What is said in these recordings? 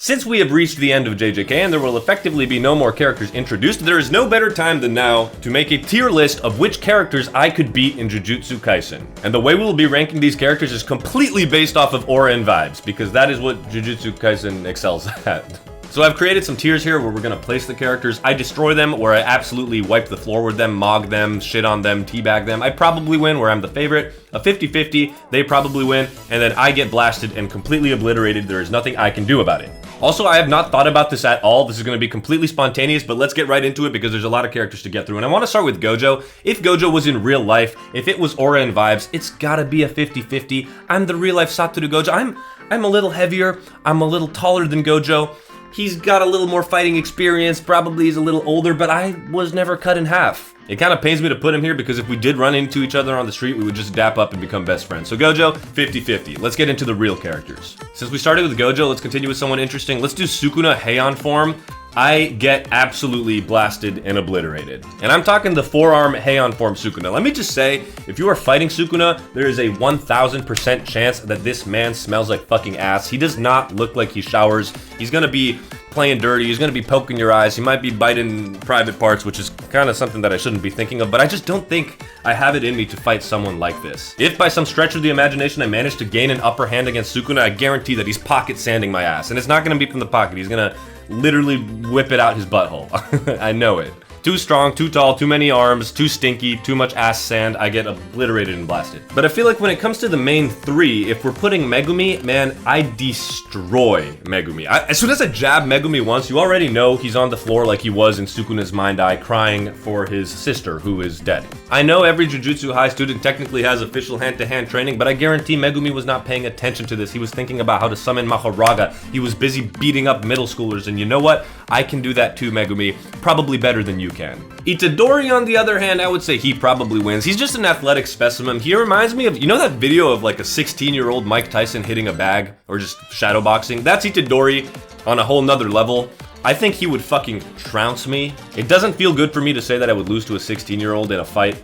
Since we have reached the end of JJK and there will effectively be no more characters introduced, there is no better time than now to make a tier list of which characters I could beat in Jujutsu Kaisen. And the way we will be ranking these characters is completely based off of aura and vibes, because that is what Jujutsu Kaisen excels at. So I've created some tiers here where we're gonna place the characters. I destroy them, where I absolutely wipe the floor with them, mog them, shit on them, teabag them. I probably win, where I'm the favorite. A 50-50, they probably win, and then I get blasted and completely obliterated. There is nothing I can do about it. Also, I have not thought about this at all. This is gonna be completely spontaneous, but let's get right into it because there's a lot of characters to get through. And I wanna start with Gojo. If Gojo was in real life, if it was aura and vibes, it's gotta be a 50-50. I'm the real life Satoru Gojo. I'm a little heavier, I'm a little taller than Gojo. He's got a little more fighting experience, probably he's a little older, but I was never cut in half. It kind of pains me to put him here because if we did run into each other on the street, we would just dap up and become best friends. So Gojo, 50-50. Let's get into the real characters. Since we started with Gojo, let's continue with someone interesting. Let's do Sukuna Heian form. I get absolutely blasted and obliterated. And I'm talking the forearm Heian form Sukuna. Let me just say, if you are fighting Sukuna, there is a 1000% chance that this man smells like fucking ass. He does not look like he showers. He's gonna be playing dirty, he's gonna be poking your eyes, he might be biting private parts, which is kind of something that I shouldn't be thinking of, but I just don't think I have it in me to fight someone like this. If by some stretch of the imagination I manage to gain an upper hand against Sukuna, I guarantee that he's pocket sanding my ass. And it's not gonna be from the pocket, he's gonna literally whip it out his butthole. I know it. Too strong, too tall, too many arms, too stinky, too much ass sand, I get obliterated and blasted. But I feel like when it comes to the main three, if we're putting Megumi, man, I destroy Megumi. As soon as I jab Megumi once, you already know he's on the floor like he was in Sukuna's Mind Eye, crying for his sister, who is dead. I know every Jujutsu High student technically has official hand-to-hand training, but I guarantee Megumi was not paying attention to this. He was thinking about how to summon Mahoraga. He was busy beating up middle schoolers, and you know what? I can do that too, Megumi. Probably better than you can. Itadori, on the other hand, I would say he probably wins. He's just an athletic specimen. He reminds me of, you know that video of like a 16-year-old Mike Tyson hitting a bag or just shadowboxing? That's Itadori on a whole nother level. I think he would fucking trounce me. It doesn't feel good for me to say that I would lose to a 16-year-old in a fight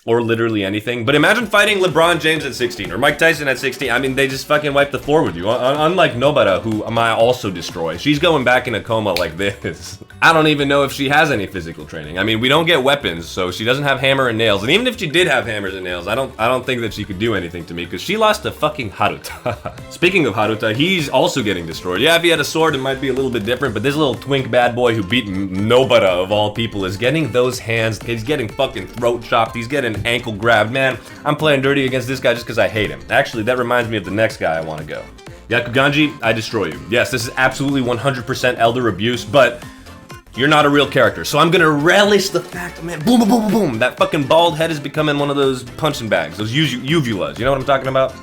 or literally anything, but imagine fighting LeBron James at 16 or Mike Tyson at 16. I mean, they just fucking wipe the floor with you. Unlike Nobara, who I might also destroy. She's going back in a coma like this. I don't even know if she has any physical training. I mean, we don't get weapons, so she doesn't have hammer and nails. And even if she did have hammers and nails, I don't think that she could do anything to me because she lost to fucking Haruta. Speaking of Haruta, he's also getting destroyed. Yeah, if he had a sword, it might be a little bit different, but this little twink bad boy who beat Nobara of all people is getting those hands. He's getting fucking throat chopped. He's getting ankle grabbed. Man, I'm playing dirty against this guy just because I hate him. Actually, that reminds me of the next guy I want to go. Yakuganji, I destroy you. Yes, this is absolutely 100% elder abuse, but you're not a real character, so I'm gonna relish the fact, man, boom, boom, boom, boom, boom, that fucking bald head is becoming one of those punching bags, those uvulas, you know what I'm talking about?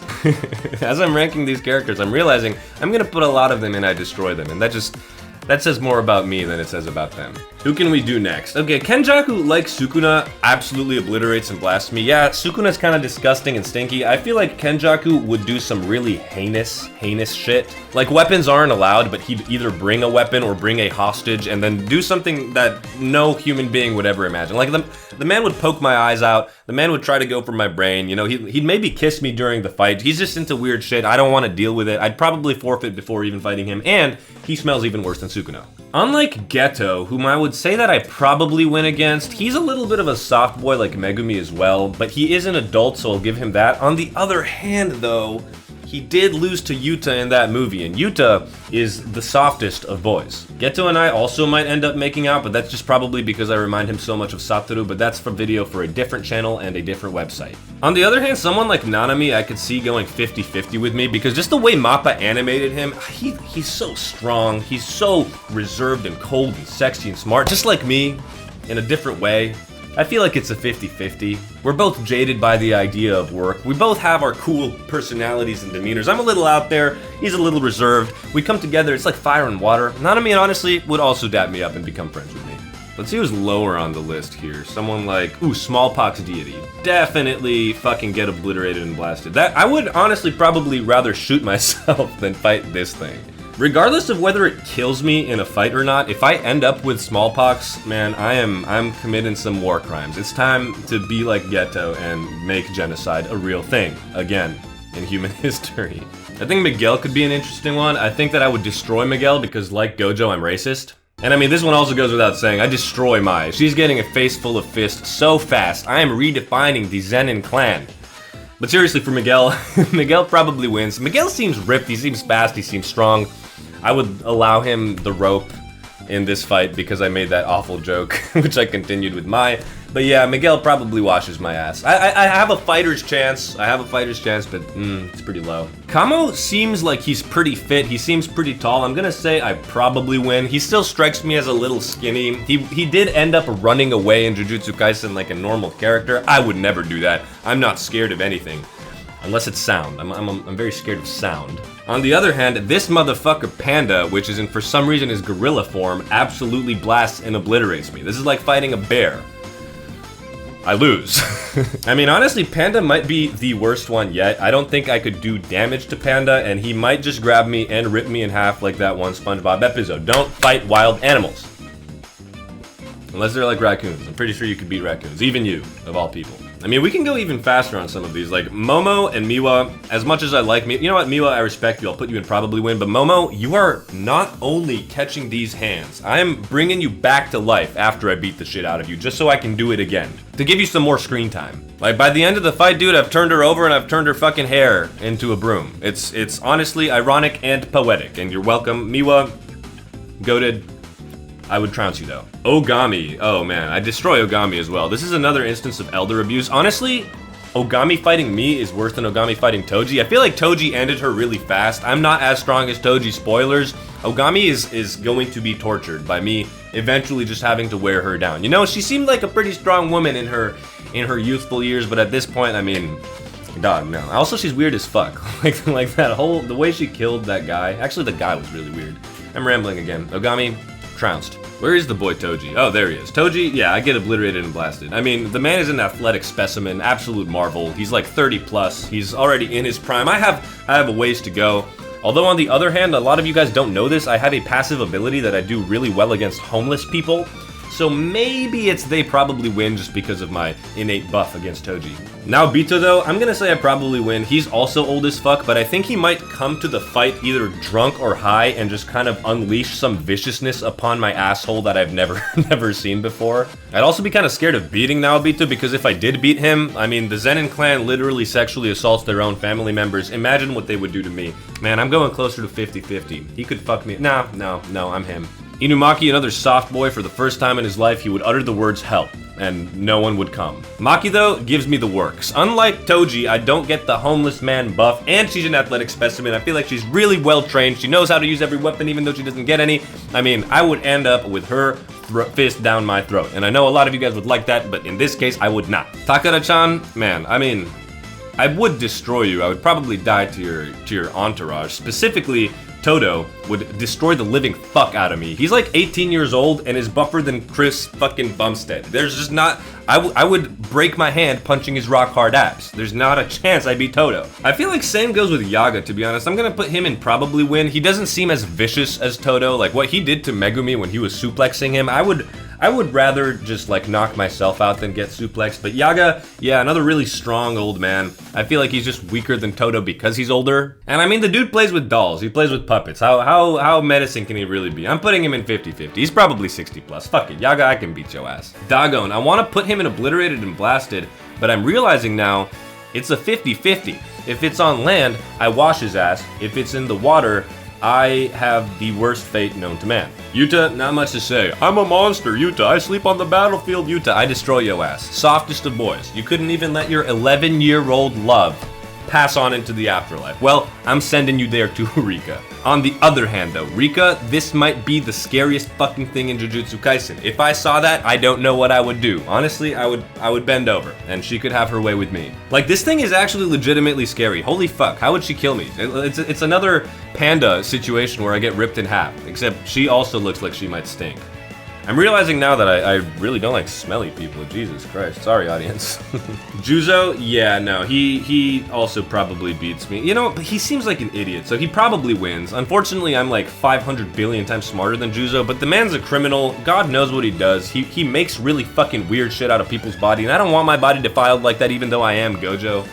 As I'm ranking these characters, I'm realizing I'm gonna put a lot of them in I destroy them, and that says more about me than it says about them. Who can we do next? Okay, Kenjaku, like Sukuna, absolutely obliterates and blasts me. Yeah, Sukuna's kind of disgusting and stinky. I feel like Kenjaku would do some really heinous shit. Like, weapons aren't allowed, but he'd either bring a weapon or bring a hostage and then do something that no human being would ever imagine. Like, the man would poke my eyes out, the man would try to go for my brain, you know, he'd maybe kiss me during the fight. He's just into weird shit. I don't want to deal with it. I'd probably forfeit before even fighting him, and he smells even worse than Sukuna. Unlike Geto, whom I would say that I probably win against, he's a little bit of a soft boy like Megumi as well, but he is an adult, so I'll give him that. On the other hand, though, he did lose to Yuta in that movie, and Yuta is the softest of boys. Geto and I also might end up making out, but that's just probably because I remind him so much of Satoru, but that's for video for a different channel and a different website. On the other hand, someone like Nanami, I could see going 50-50 with me, because just the way Mappa animated him, he's so strong, he's so reserved and cold and sexy and smart, just like me, in a different way. I feel like it's a 50-50. We're both jaded by the idea of work. We both have our cool personalities and demeanors. I'm a little out there, he's a little reserved. We come together, it's like fire and water. Nanami, honestly, would also dap me up and become friends with me. Let's see who's lower on the list here. Someone like, smallpox deity. Definitely fucking get obliterated and blasted. That I would honestly probably rather shoot myself than fight this thing. Regardless of whether it kills me in a fight or not, if I end up with smallpox, man, I'm committing some war crimes. It's time to be like Geto and make genocide a real thing, again, in human history. I think Miguel could be an interesting one. I think that I would destroy Miguel because, like Gojo, I'm racist. And I mean, this one also goes without saying, I destroy Mai. She's getting a face full of fists so fast, I am redefining the Zenin clan. But seriously, for Miguel, Miguel probably wins. Miguel seems ripped, he seems fast, he seems strong. I would allow him the rope in this fight because I made that awful joke, which I continued with Mai. But yeah, Miguel probably washes my ass. I have a fighter's chance. But it's pretty low. Kamo seems like he's pretty fit. He seems pretty tall. I'm gonna say I probably win. He still strikes me as a little skinny. He did end up running away in Jujutsu Kaisen like a normal character. I would never do that. I'm not scared of anything. Unless it's sound. I'm very scared of sound. On the other hand, this motherfucker Panda, which is in for some reason his gorilla form, absolutely blasts and obliterates me. This is like fighting a bear. I lose. I mean, honestly, Panda might be the worst one yet. I don't think I could do damage to Panda, and he might just grab me and rip me in half like that one SpongeBob episode. Don't fight wild animals. Unless they're like raccoons. I'm pretty sure you could beat raccoons. Even you, of all people. I mean, we can go even faster on some of these. Like, Momo and Miwa, as much as I like Miwa, you know what, Miwa, I respect you. I'll put you in probably win. But Momo, you are not only catching these hands. I am bringing you back to life after I beat the shit out of you, just so I can do it again. To give you some more screen time. Like, by the end of the fight, dude, I've turned her over and I've turned her fucking hair into a broom. It's honestly ironic and poetic. And you're welcome. Miwa, goated. I would trounce you though. Ogami, oh man, I destroy Ogami as well. This is another instance of elder abuse. Honestly, Ogami fighting me is worse than Ogami fighting Toji. I feel like Toji ended her really fast. I'm not as strong as Toji, spoilers. Ogami is going to be tortured by me eventually just having to wear her down. You know, she seemed like a pretty strong woman in her youthful years, but at this point, I mean, dog, no. Also, she's weird as fuck. like that whole, the way she killed that guy. Actually, the guy was really weird. I'm rambling again. Ogami, trounced. Where is the boy Toji? Oh, there he is. Toji, yeah, I get obliterated and blasted. I mean, the man is an athletic specimen, absolute marvel. He's like 30 plus. He's already in his prime. I have a ways to go. Although on the other hand, a lot of you guys don't know this, I have a passive ability that I do really well against homeless people. So maybe it's they probably win just because of my innate buff against Toji. Now Bito though, I'm gonna say I probably win. He's also old as fuck, but I think he might come to the fight either drunk or high and just kind of unleash some viciousness upon my asshole that I've never seen before. I'd also be kind of scared of beating Naobito because if I did beat him, I mean, the Zenin clan literally sexually assaults their own family members. Imagine what they would do to me. Man, I'm going closer to 50-50. He could fuck me. No, I'm him. Inumaki, another soft boy, for the first time in his life, he would utter the words help, and no one would come. Maki, though, gives me the works. Unlike Toji, I don't get the homeless man buff, and she's an athletic specimen. I feel like she's really well trained. She knows how to use every weapon, even though she doesn't get any. I mean, I would end up with her fist down my throat. And I know a lot of you guys would like that, but in this case, I would not. Takara-chan, man, I mean, I would destroy you. I would probably die to your entourage. Specifically, Toto would destroy the living fuck out of me. He's like 18 years old and is buffer than Chris fucking Bumstead. There's just not, I would break my hand punching his rock hard abs. There's not a chance I'd beat Toto. I feel like same goes with Yaga, to be honest. I'm gonna put him in probably win. He doesn't seem as vicious as Toto. Like what he did to Megumi when he was suplexing him, I would rather just like knock myself out than get suplexed. But Yaga, yeah, another really strong old man. I feel like he's just weaker than Toto because he's older. And I mean, the dude plays with dolls. He plays with puppets. How menacing can he really be? I'm putting him in 50-50. He's probably 60 plus. Fuck it, Yaga, I can beat your ass. Dagon, I want to put him in obliterated and blasted, but I'm realizing now it's a 50-50. If it's on land, I wash his ass. If it's in the water, I have the worst fate known to man. Yuta, not much to say. I'm a monster, Yuta. I sleep on the battlefield, Yuta. I destroy your ass. Softest of boys. You couldn't even let your 11-year-old love pass on into the afterlife. Well, I'm sending you there to Rika. On the other hand though, Rika, this might be the scariest fucking thing in Jujutsu Kaisen. If I saw that, I don't know what I would do. Honestly, I would bend over, and she could have her way with me. Like, this thing is actually legitimately scary. Holy fuck, how would she kill me? It's another Panda situation where I get ripped in half, except she also looks like she might stink. I'm realizing now that I really don't like smelly people. Jesus Christ. Sorry, audience. Juzo, yeah, no, he also probably beats me. You know, but he seems like an idiot, so he probably wins. Unfortunately, I'm like 500 billion times smarter than Juzo, but the man's a criminal. God knows what he does. He makes really fucking weird shit out of people's body, and I don't want my body defiled like that, even though I am Gojo.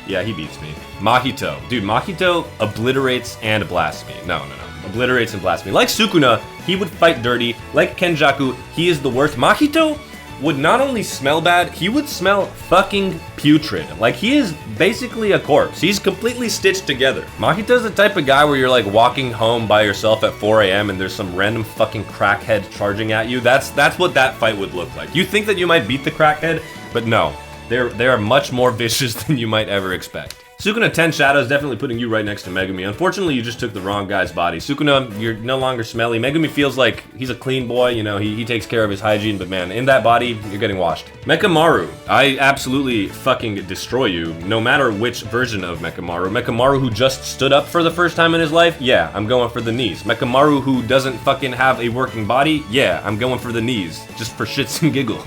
Yeah, he beats me. Mahito. Dude, Mahito obliterates and blasts me. No. Obliterates and blasts me. Like Sukuna, he would fight dirty. Like Kenjaku, he is the worst. Mahito would not only smell bad, he would smell fucking putrid. Like, he is basically a corpse. He's completely stitched together. Mahito's the type of guy where you're like walking home by yourself at 4 a.m. and there's some random fucking crackhead charging at you. That's what that fight would look like. You think that you might beat the crackhead, but no. They are much more vicious than you might ever expect. Sukuna 10 Shadows, definitely putting you right next to Megumi. Unfortunately, you just took the wrong guy's body. Sukuna, you're no longer smelly. Megumi feels like he's a clean boy, you know, he takes care of his hygiene, but man, in that body, you're getting washed. Mekamaru, I absolutely fucking destroy you, no matter which version of Mekamaru. Mekamaru who just stood up for the first time in his life? Yeah, I'm going for the knees. Mekamaru who doesn't fucking have a working body? Yeah, I'm going for the knees, just for shits and giggles.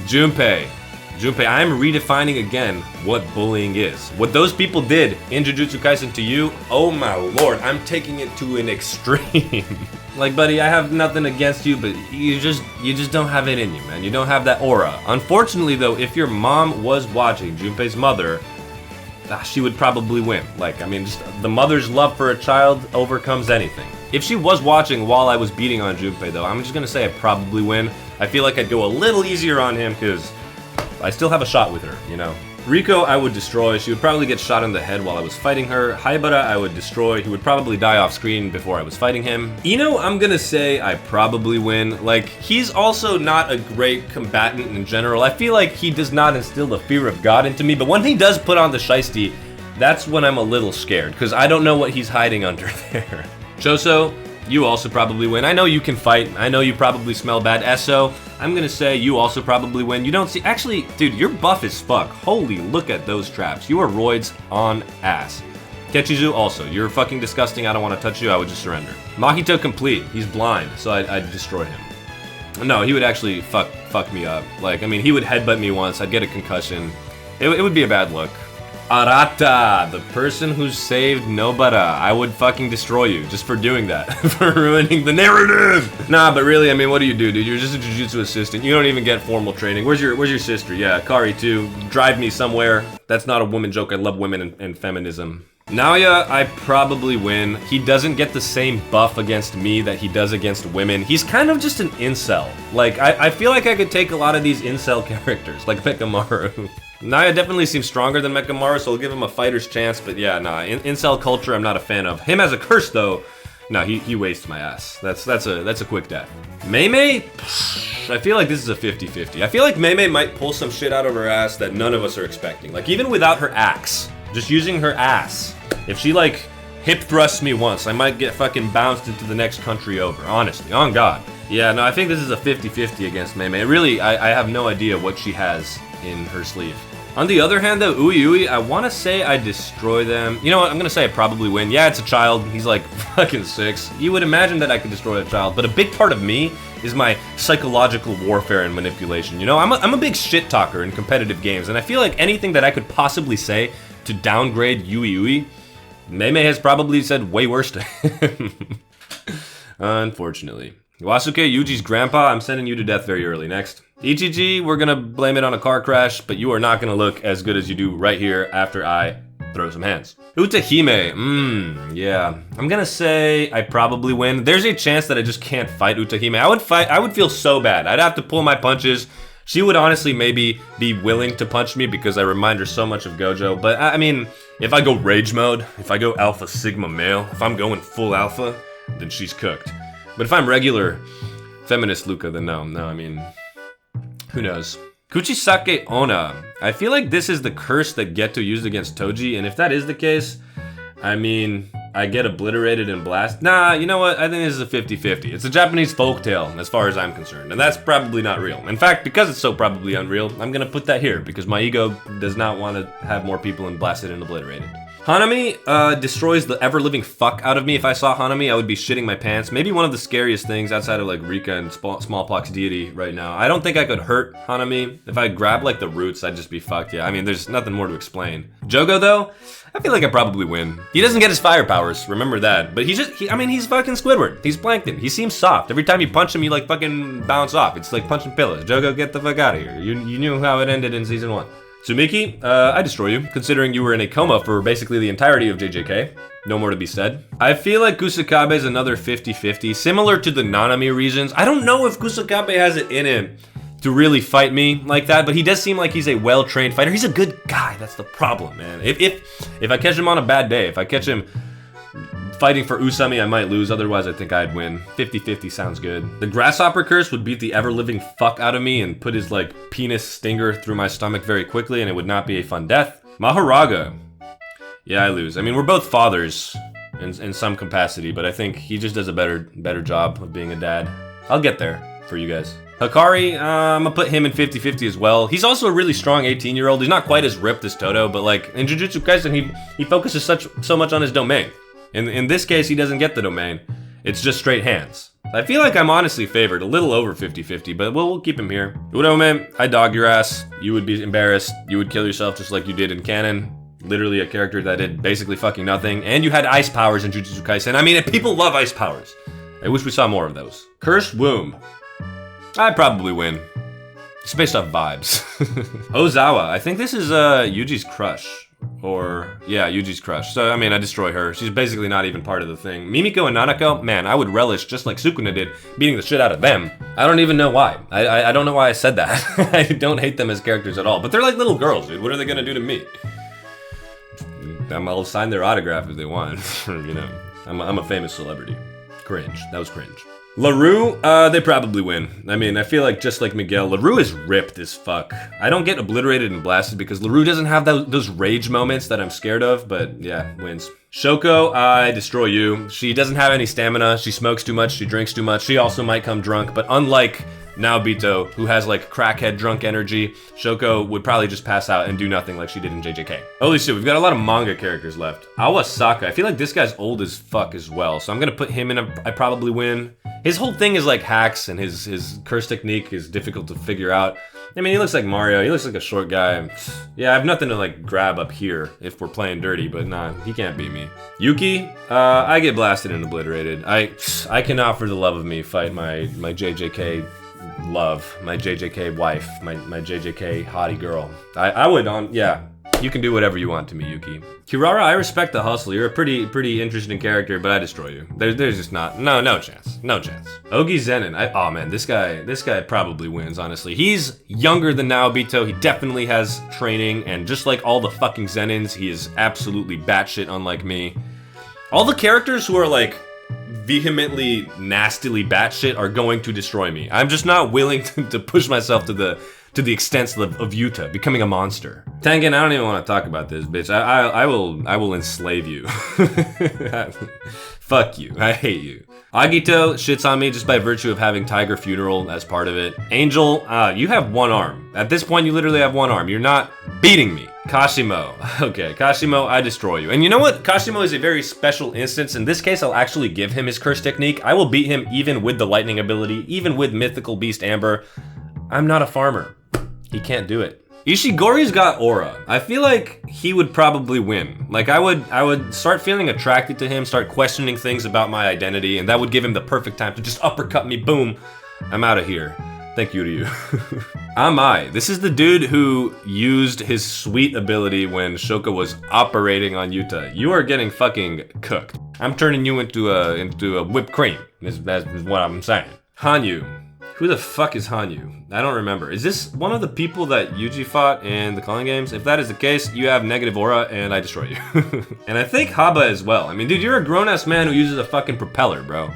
Junpei, I'm redefining again what bullying is. What those people did in Jujutsu Kaisen to you, oh my lord, I'm taking it to an extreme. Like, buddy, I have nothing against you, but you just don't have it in you, man. You don't have that aura. Unfortunately, though, if your mom was watching, Junpei's mother, she would probably win. Like, I mean, just the mother's love for a child overcomes anything. If she was watching while I was beating on Junpei, though, I'm just gonna say I'd probably win. I feel like I'd go a little easier on him, because I still have a shot with her, you know. Riko, I would destroy. She would probably get shot in the head while I was fighting her. Haibara, I would destroy. He would probably die off screen before I was fighting him. Ino, I'm gonna say I probably win. Like, he's also not a great combatant in general. I feel like he does not instill the fear of God into me, but when he does put on the shiesty, that's when I'm a little scared, because I don't know what he's hiding under there. Choso, you also probably win. I know you can fight. I know you probably smell bad. Esso, I'm gonna say you also probably win. You don't see, actually, dude, you're buff as fuck. Holy, look at those traps. You are roids on ass. Kechizu also, you're fucking disgusting. I don't want to touch you. I would just surrender. Mahito complete. He's blind, so I'd destroy him. No, he would actually fuck me up. Like, I mean, he would headbutt me once. I'd get a concussion. It would be a bad look. Arata, the person who saved Nobara. I would fucking destroy you just for doing that. For ruining the narrative. Nah, but really, I mean, what do you do, dude? You're just a Jujutsu assistant. You don't even get formal training. Where's your sister? Yeah, Kari too. Drive me somewhere. That's not a woman joke. I love women and feminism. Naoya, I probably win. He doesn't get the same buff against me that he does against women. He's kind of just an incel. Like, I feel like I could take a lot of these incel characters, like Mekamaru. Naya definitely seems stronger than Mekamaru, so we'll give him a fighter's chance, but yeah, nah, incel culture I'm not a fan of. Him as a curse, though, no, he wastes my ass. That's a quick death. Meimei, I feel like this is a 50-50. I feel like Meimei might pull some shit out of her ass that none of us are expecting. Like, even without her axe, just using her ass, if she, like, hip thrusts me once, I might get fucking bounced into the next country over, honestly, on God. Yeah, no, I think this is a 50-50 against Meimei. Really, I have no idea what she has in her sleeve. On the other hand, though, Ui, I want to say I destroy them. You know what? I'm going to say I probably win. Yeah, it's a child. He's like fucking 6. You would imagine that I could destroy a child, but a big part of me is my psychological warfare and manipulation. You know, I'm a big shit talker in competitive games, and I feel like anything that I could possibly say to downgrade Ui, Meimei has probably said way worse to him. Unfortunately. Wasuke, Yuji's grandpa, I'm sending you to death very early. Next. Ichiji, we're gonna blame it on a car crash, but you are not gonna look as good as you do right here after I throw some hands. Utahime, yeah. I'm gonna say I probably win. There's a chance that I just can't fight Utahime. I would feel so bad. I'd have to pull my punches. She would honestly maybe be willing to punch me because I remind her so much of Gojo, but I mean, if I go rage mode, if I go alpha sigma male, if I'm going full alpha, then she's cooked. But if I'm regular feminist Luca, then no, I mean, who knows? Kuchisake Ona. I feel like this is the curse that Geto used against Toji, and if that is the case, I mean, I get obliterated and blast. Nah, you know what? I think this is a 50-50. It's a Japanese folktale, as far as I'm concerned, and that's probably not real. In fact, because it's so probably unreal, I'm gonna put that here, because my ego does not want to have more people and blasted and obliterated. Hanami destroys the ever-living fuck out of me. If I saw Hanami, I would be shitting my pants. Maybe one of the scariest things outside of like Rika and Smallpox Deity right now. I don't think I could hurt Hanami. If I grab like the roots, I'd just be fucked. Yeah, I mean, there's nothing more to explain. Jogo though, I feel like I probably win. He doesn't get his fire powers, remember that. But he's fucking Squidward. He's Plankton. He seems soft. Every time you punch him, you like fucking bounce off. It's like punching pillows. Jogo, get the fuck out of here. You knew how it ended in season 1. Tsumiki, I destroy you, considering you were in a coma for basically the entirety of JJK. No more to be said. I feel like Kusakabe is another 50-50, similar to the Nanami reasons. I don't know if Kusakabe has it in him to really fight me like that, but he does seem like he's a well-trained fighter. He's a good guy, that's the problem, man. If I catch him on a bad day, if I catch him fighting for Usami, I might lose. Otherwise, I think I'd win. 50-50 sounds good. The grasshopper curse would beat the ever-living fuck out of me and put his, like, penis stinger through my stomach very quickly, and it would not be a fun death. Maharaga. Yeah, I lose. I mean, we're both fathers in some capacity, but I think he just does a better job of being a dad. I'll get there for you guys. Hikari, I'm gonna put him in 50-50 as well. He's also a really strong 18-year-old. He's not quite as ripped as Todo, but, like, in Jujutsu Kaisen, he focuses so much on his domain. In this case, he doesn't get the domain. It's just straight hands. I feel like I'm honestly favored, a little over 50-50, but we'll keep him here. Urome, I dog your ass. You would be embarrassed. You would kill yourself just like you did in canon. Literally a character that did basically fucking nothing. And you had ice powers in Jujutsu Kaisen. I mean, people love ice powers. I wish we saw more of those. Cursed Womb. I'd probably win. It's based off vibes. Ozawa, I think this is Yuji's crush. Or, yeah, Yuji's crush. So, I mean, I destroy her. She's basically not even part of the thing. Mimiko and Nanako, man, I would relish, just like Sukuna did, beating the shit out of them. I don't even know why. I don't know why I said that. I don't hate them as characters at all. But they're like little girls, dude. What are they gonna do to me? I'll sign their autograph if they want. You know, I'm a famous celebrity. Cringe. That was cringe. LaRue, they probably win. I mean, I feel like just like Miguel, LaRue is ripped as fuck. I don't get obliterated and blasted because LaRue doesn't have those rage moments that I'm scared of, but yeah, wins. Shoko, I destroy you. She doesn't have any stamina. She smokes too much. She drinks too much. She also might come drunk, but unlike Naobito, who has like crackhead drunk energy, Shoko would probably just pass out and do nothing like she did in JJK. Holy shit, we've got a lot of manga characters left. Awasaka, I feel like this guy's old as fuck as well, so I'm gonna put him in I probably win. His whole thing is like hacks, and his curse technique is difficult to figure out. I mean, he looks like Mario, he looks like a short guy. Yeah, I have nothing to like grab up here if we're playing dirty, but nah, he can't beat me. Yuki, I get blasted and obliterated. I cannot for the love of me fight my JJK love, my JJK wife, my JJK hottie girl. I would yeah. You can do whatever you want to me, Yuki. Kirara, I respect the hustle. You're a pretty interesting character, but I destroy you. There's just no chance. No chance. Ogi Zenin, oh man, this guy probably wins, honestly. He's younger than Naobito. He definitely has training, and just like all the fucking Zenins, he is absolutely batshit unlike me. All the characters who are like vehemently, nastily batshit are going to destroy me. I'm just not willing to push myself to the extent of Yuta, becoming a monster. Tengen, I don't even want to talk about this, bitch. I will enslave you. Fuck you. I hate you. Agito shits on me just by virtue of having Tiger Funeral as part of it. Angel, you have one arm. At this point, you literally have one arm. You're not beating me. Kashimo. Okay, Kashimo, I destroy you. And you know what? Kashimo is a very special instance. In this case, I'll actually give him his curse technique. I will beat him even with the lightning ability, even with Mythical Beast Amber. I'm not a farmer. He can't do it. Ishigori's got aura. I feel like he would probably win. Like I would start feeling attracted to him, start questioning things about my identity, and that would give him the perfect time to just uppercut me. Boom. I'm out of here. Thank you to you. Amai. This is the dude who used his sweet ability when Shoko was operating on Yuta. You are getting fucking cooked. I'm turning you into a whipped cream. Is what I'm saying. Hanyu. Who the fuck is Hanyu? I don't remember. Is this one of the people that Yuji fought in the Calling Games? If that is the case, you have negative aura and I destroy you. And I think Haba as well. I mean, dude, you're a grown-ass man who uses a fucking propeller, bro.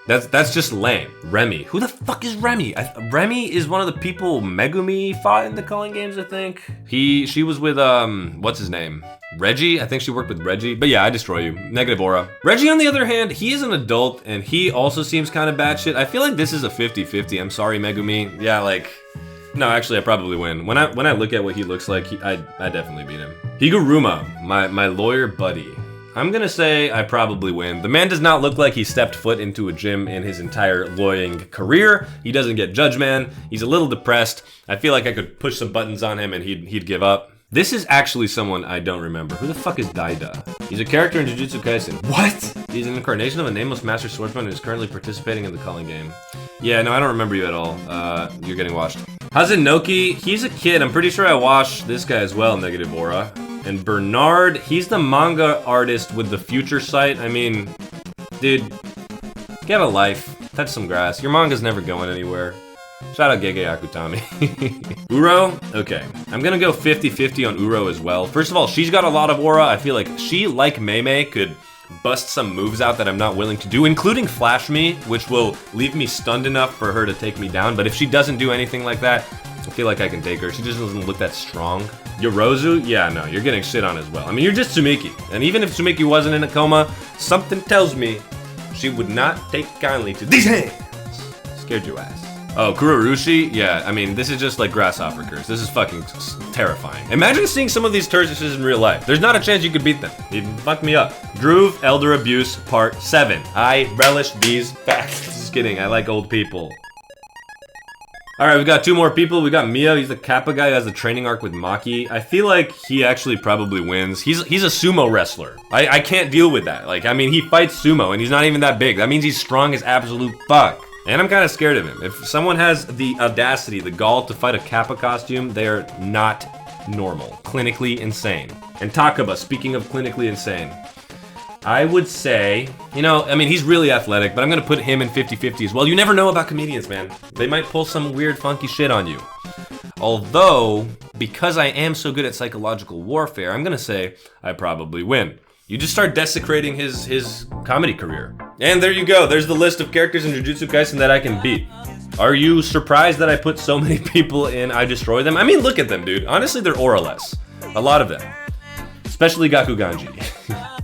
That's just lame. Remy. Who the fuck is Remy? Remy is one of the people Megumi fought in the Calling Games, I think. She was with, what's his name? Reggie? I think she worked with Reggie. But yeah, I destroy you. Negative aura. Reggie, on the other hand, he is an adult, and he also seems kind of batshit. I feel like this is a 50-50. I'm sorry, Megumi. Yeah, like... No, actually, I probably win. When I look at what he looks like, I definitely beat him. Higuruma, my lawyer buddy. I'm gonna say I probably win. The man does not look like he stepped foot into a gym in his entire lawyering career. He doesn't get judge man. He's a little depressed. I feel like I could push some buttons on him and he'd give up. This is actually someone I don't remember. Who the fuck is Daida? He's a character in Jujutsu Kaisen. What? He's an incarnation of a nameless master swordsman who is currently participating in the Calling Game. Yeah, no, I don't remember you at all. You're getting washed. Hazenoki, he's a kid. I'm pretty sure I watched this guy as well, Negative Aura. And Bernard, he's the manga artist with the future sight. I mean, dude, get a life. Touch some grass. Your manga's never going anywhere. Shout out Gege Akutami. Uro? Okay. I'm gonna go 50-50 on Uro as well. First of all, she's got a lot of aura. I feel like she, like Mei, could bust some moves out that I'm not willing to do, including Flash Me, which will leave me stunned enough for her to take me down. But if she doesn't do anything like that, I feel like I can take her. She just doesn't look that strong. Yorozu? Yeah, no, you're getting shit on as well. I mean, you're just Tsumiki. And even if Tsumiki wasn't in a coma, something tells me she would not take kindly to these hands. Scared your ass. Oh, Kurorushi? Yeah, I mean, this is just like grasshopper curse. This is fucking terrifying. Imagine seeing some of these curses in real life. There's not a chance you could beat them. You'd fuck me up. Groove, Elder Abuse, Part 7. I relish these facts. Just kidding, I like old people. Alright, we got 2 more people. We got Mio, he's the Kappa guy who has the training arc with Maki. I feel like he actually probably wins. He's a sumo wrestler. I can't deal with that. Like, I mean, he fights sumo and he's not even that big. That means he's strong as absolute fuck. And I'm kind of scared of him. If someone has the audacity, the gall to fight a Kappa costume, they are not normal. Clinically insane. And Takaba, speaking of clinically insane, I would say, you know, I mean, he's really athletic, but I'm gonna put him in 50-50 as well. You never know about comedians, man. They might pull some weird, funky shit on you. Although, because I am so good at psychological warfare, I'm gonna say I probably win. You just start desecrating his comedy career. And there you go. There's the list of characters in Jujutsu Kaisen that I can beat. Are you surprised that I put so many people in I Destroy Them? I mean, look at them, dude. Honestly, they're aura-less. A lot of them. Especially Gakuganji.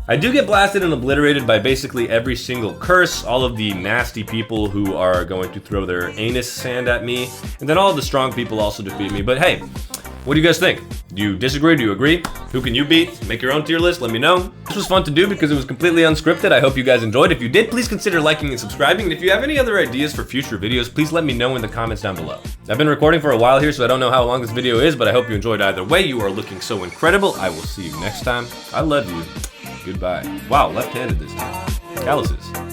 I do get blasted and obliterated by basically every single curse, all of the nasty people who are going to throw their anus sand at me, and then all of the strong people also defeat me. But hey, what do you guys think? Do you disagree? Do you agree? Who can you beat? Make your own tier list, let me know. This was fun to do because it was completely unscripted. I hope you guys enjoyed. If you did, please consider liking and subscribing. And if you have any other ideas for future videos, please let me know in the comments down below. I've been recording for a while here, so I don't know how long this video is, but I hope you enjoyed either way. You are looking so incredible. I will see you next time. I love you. Goodbye. Wow, left-handed this time. Calluses.